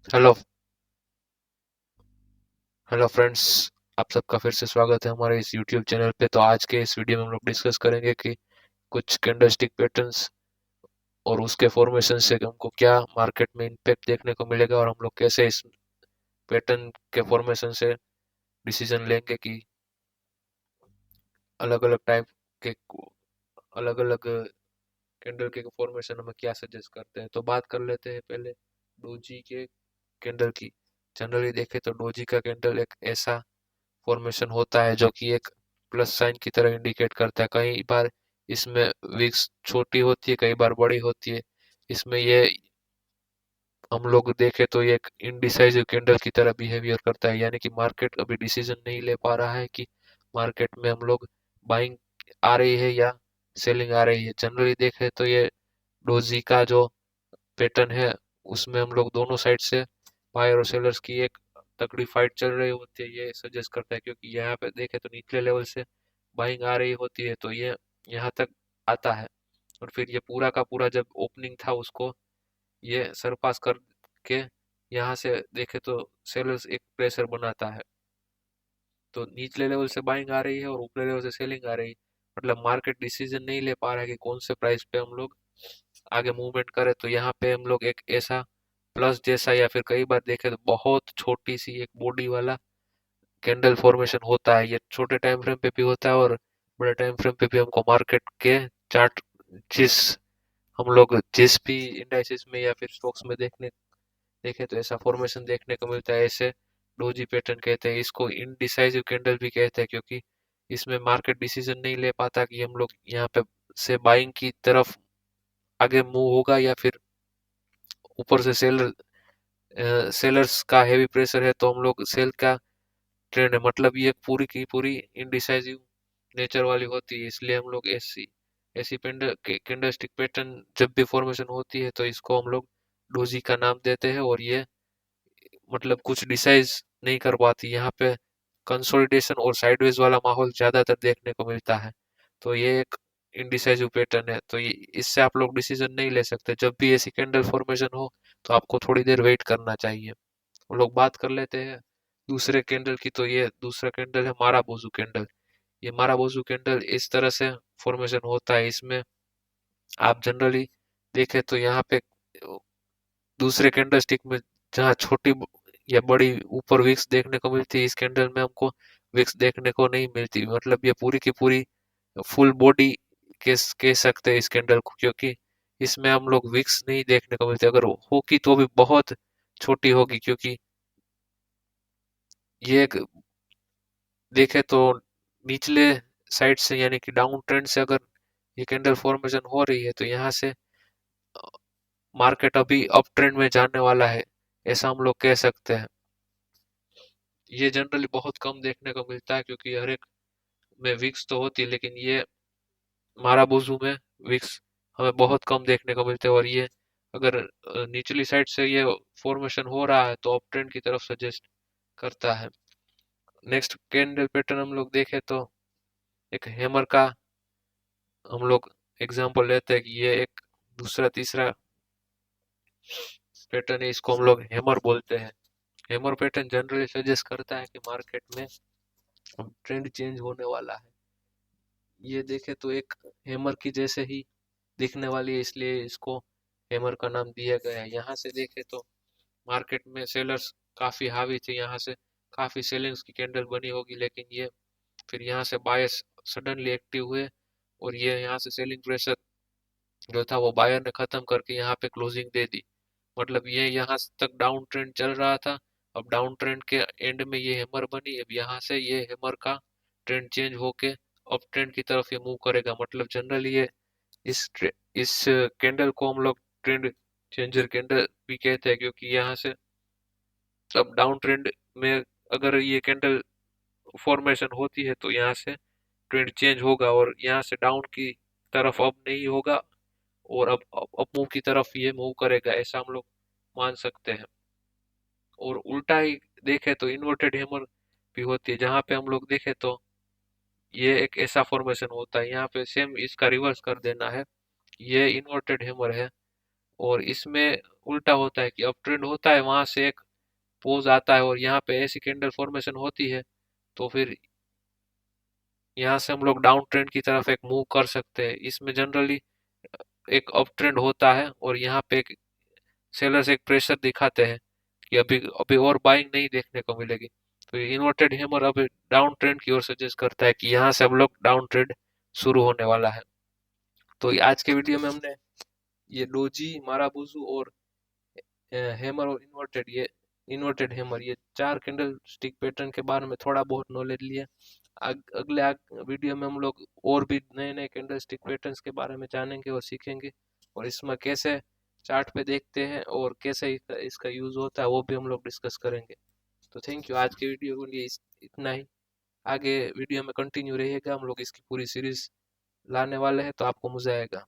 Hello hello friends. आप सबका फिर से स्वागत है हमारे इस यूट्यूब चैनल पे। तो आज के इस वीडियो में हम लोग डिस्कस करेंगे कि कुछ कैंडलस्टिक पैटर्न्स और उसके फॉर्मेशन से हमको क्या मार्केट में इम्पैक्ट देखने को मिलेगा, और हम लोग कैसे इस पैटर्न के फॉर्मेशन से डिसीजन लेंगे कि अलग अलग टाइप के अलग अलग कैंडल के फॉर्मेशन हमें क्या सजेस्ट करते हैं। तो बात कर लेते हैं पहले डोजी के कैंडल की। जनरली देखें तो डोजी का कैंडल एक ऐसा फॉर्मेशन होता है जो कि एक प्लस साइन की तरह इंडिकेट करता है। कई बार इसमें विक्स छोटी होती है, कई बार बड़ी होती है। इसमें ये हम लोग देखें तो ये एक इनडिसाइसिव कैंडल की तरह बिहेवियर करता है, यानी कि मार्केट अभी डिसीजन नहीं ले पा रहा है कि मार्केट में हम लोग बाइंग आ रही है या सेलिंग आ रही है। जनरली देखें तो ये डोजी का जो पैटर्न है उसमें हम लोग दोनों साइड से बायर और सेलर्स की एक तगड़ी फाइट चल रही होती है, ये सजेस्ट करता है। क्योंकि यहाँ पे देखें तो निचले लेवल से बाइंग आ रही होती है, तो ये यहाँ तक आता है, और फिर ये पूरा का पूरा जब ओपनिंग था उसको ये सरपास करके यहाँ से देखे तो सेलर्स एक प्रेशर बनाता है। तो निचले लेवल से बाइंग आ रही है और ऊपरे लेवल से सेलिंग आ रही है। मतलब मार्केट डिसीजन नहीं ले पा रहा है कि कौन से प्राइस पे हम लोग आगे मूवमेंट करें। तो यहाँ पे हम लोग एक ऐसा प्लस जैसा या फिर कई बार देखे तो बहुत छोटी सी एक बॉडी वाला कैंडल फॉर्मेशन होता है। ये छोटे टाइम फ्रेम पे भी होता है और बड़े टाइम फ्रेम पे भी हमको मार्केट के चार्ट जिस हम लोग जिस भी इंडाइसिस में या फिर स्टॉक्स में देखने देखे तो ऐसा फॉर्मेशन देखने को मिलता है। ऐसे डोजी पैटर्न कहते हैं इसको, इनडिसाइसिव कैंडल भी कहते हैं, क्योंकि इसमें मार्केट डिसीजन नहीं ले पाता कि हम लोग यहाँ पे से बाइंग की तरफ आगे मूव होगा या फिर ऊपर से सेलर्स का हेवी प्रेशर है तो हम लोग सेल का ट्रेंड है। मतलब ये पूरी की पूरी इनडिसाइसिव नेचर वाली होती है, इसलिए हम लोग ऐसी ऐसी कैंडलस्टिक पैटर्न जब भी फॉर्मेशन होती है तो इसको हम लोग डोजी का नाम देते हैं। और ये मतलब कुछ डिसाइड नहीं कर पाती, यहाँ पे कंसोलिडेशन और साइडवेज वाला माहौल ज्यादातर देखने को मिलता है। तो ये एक इनडिसाइसिव पैटर्न है, तो ये इससे आप लोग डिसीजन नहीं ले सकते। जब भी ऐसी कैंडल फॉर्मेशन हो तो आपको थोड़ी देर वेट करना चाहिए। हम लोग बात कर लेते हैं दूसरे कैंडल की। तो ये दूसरा कैंडल है माराबोजू कैंडल। ये माराबोजू कैंडल इस तरह से फॉर्मेशन होता है। इसमें आप जनरली देखें तो यहाँ पे दूसरे कैंडल स्टिक में जहाँ छोटी या बड़ी ऊपर विक्स देखने को मिलती है, इस कैंडल में हमको विक्स देखने को नहीं मिलती। मतलब ये पूरी की पूरी फुल बॉडी कह सकते हैं इस कैंडल को, क्योंकि इसमें हम लोग विक्स नहीं देखने को मिलते। अगर होगी तो भी बहुत छोटी होगी, क्योंकि ये एक देखे तो निचले साइड से यानी कि डाउन ट्रेंड से अगर ये कैंडल फॉर्मेशन हो रही है तो यहाँ से मार्केट अभी अप ट्रेंड में जाने वाला है, ऐसा हम लोग कह सकते हैं। ये जनरली बहुत कम देखने को मिलता है, क्योंकि हर एक में विक्स तो होती है, लेकिन ये माराबूजू में विक्स हमें बहुत कम देखने को मिलते हैं। और ये अगर निचली साइड से ये फॉर्मेशन हो रहा है तो अप ट्रेंड की तरफ सजेस्ट करता है। नेक्स्ट कैंडल पैटर्न हम लोग देखें तो एक हैमर का हम लोग एग्जांपल लेते हैं कि ये एक दूसरा तीसरा पैटर्न है, इसको हम लोग हैमर बोलते हैं। हैमर पैटर्न जनरली सजेस्ट करता है कि मार्केट में ट्रेंड चेंज होने वाला है। ये देखे तो एक हैमर की जैसे ही दिखने वाली है, इसलिए इसको हैमर का नाम दिया गया है। यहाँ से देखे तो मार्केट में सेलर्स काफी हावी थे, यहाँ से काफी सेलिंग्स की कैंडल बनी होगी, लेकिन ये फिर यहाँ से बायर्स सडनली एक्टिव हुए और ये यहाँ से सेलिंग प्रेशर जो था वो बायर ने खत्म करके यहाँ पे क्लोजिंग दे दी। मतलब ये यहाँ तक डाउन ट्रेंड चल रहा था, अब डाउन ट्रेंड के एंड में ये हैमर बनी। अब यहाँ से ये हैमर का ट्रेंड चेंज होके अप ट्रेंड की तरफ ये मूव करेगा। मतलब जनरली ये इस कैंडल को हम लोग ट्रेंड चेंजर कैंडल भी कहते हैं, क्योंकि यहाँ से अब डाउन ट्रेंड में अगर ये कैंडल फॉर्मेशन होती है तो यहाँ से ट्रेंड चेंज होगा और यहाँ से डाउन की तरफ अप नहीं होगा और अब अप मूव की तरफ ये मूव करेगा, ऐसा हम लोग मान सकते हैं। और उल्टा ही देखे तो इन्वर्टेड हैमर भी होती है, जहाँ पे हम लोग देखे तो ये एक ऐसा फॉर्मेशन होता है। यहाँ पे सेम इसका रिवर्स कर देना है, ये इन्वर्टेड हैमर है। और इसमें उल्टा होता है कि अप ट्रेंड होता है, वहां से एक पोज आता है और यहाँ पे ऐसी कैंडल फॉर्मेशन होती है, तो फिर यहाँ से हम लोग डाउन ट्रेंड की तरफ एक मूव कर सकते हैं। इसमें जनरली एक अप ट्रेंड होता है और यहाँ पे एक सेलर्स एक प्रेशर दिखाते हैं कि अभी अभी और बाइंग नहीं देखने को मिलेगी। तो ये इन्वर्टेड हैमर अभी डाउन ट्रेंड की ओर सजेस्ट करता है कि यहाँ से हम लोग डाउन ट्रेंड शुरू होने वाला है। तो आज के वीडियो में हमने ये डोजी, माराबुजू और हैमर और इन्वर्टेड हैमर, ये चार कैंडल स्टिक पैटर्न के बारे में थोड़ा बहुत नॉलेज लिया। अगले वीडियो में हम लोग और भी नए नए कैंडल स्टिक पैटर्न्स के बारे में जानेंगे और सीखेंगे, और इसमें कैसे चार्ट पे देखते हैं और कैसे इसका यूज होता है वो भी हम लोग डिस्कस करेंगे। तो थैंक यू, आज के वीडियो के लिए इतना ही। आगे वीडियो में कंटिन्यू रहेगा, हम लोग इसकी पूरी सीरीज लाने वाले हैं, तो आपको मजा आएगा।